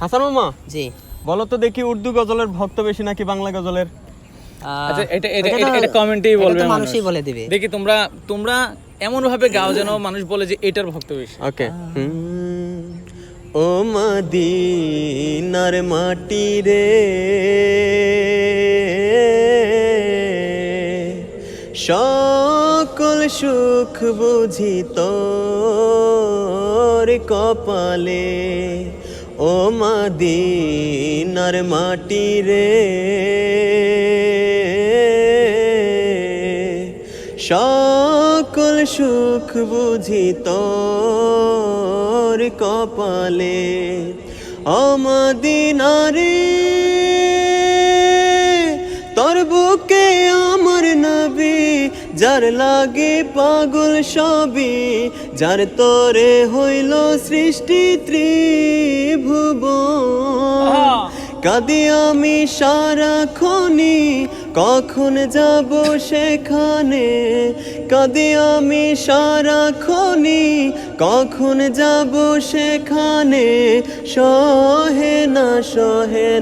হাসান মামা, জি বলো তো দেখি উর্দু গজলের ভক্ত বেশি নাকি বাংলা গজলের? আচ্ছা এটা কমেন্টেই বলবে মানুষ। মানুষই বলে দিবে। দেখি তোমরা এমন ভাবে গাও যেন মানুষ বলে যে এটার ভক্ত বেশি। ওকে। ও মদিনার মাটি রে, সকল সুখ বুঝি তোর কপালে। ও মদিনার মাটি রে, সকল সুখ বুঝি তোর কপালে। ও মদিনা রে, তোর বুকে আমার নবী, যার লাগে পাগল সবই, যার তরে হইল সৃষ্টি ত্রিভুবন। কাঁদি আমি সারাক্ষণই, কখন যাব সেখানে? কাঁদি আমি সারাক্ষণই, কখন যাব সেখানে? সহে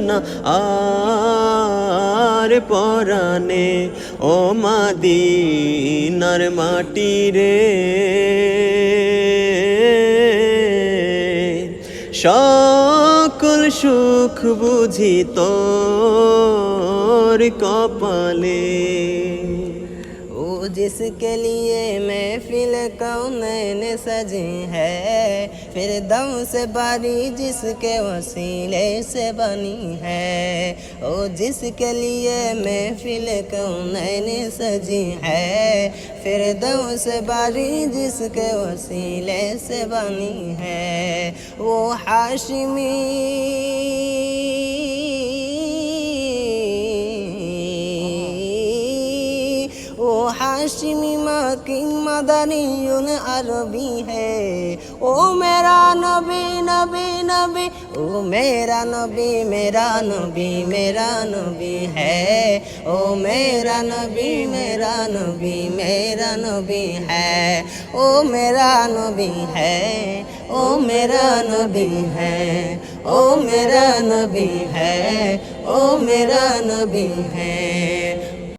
না আর পরাণে। ও মদিনার মাটি রে, সকল সুখ বুঝি তোর কপালে। वो जिसके लिए महफिल कौनैन सजी है, फिरदौस बारी जिसके वसीले से बनी है। ओ जिसके लिए महफिल कौनैन सजी है, फिरदौस बारी जिसके वसीले से बनी है। वो हाशिमी हाशिमी मकी मदनीयुन अरबी है। ओ मेरा नबी नबी नबी, ओ मेरा नबी मेरा नबी मेरा नबी है। ओ मेरा नबी मेरा नबी मेरा नबी है। ओ मेरा नबी है, ओ मेरा नबी है। ओ मेरा नबी है, ओ मेरा नबी है।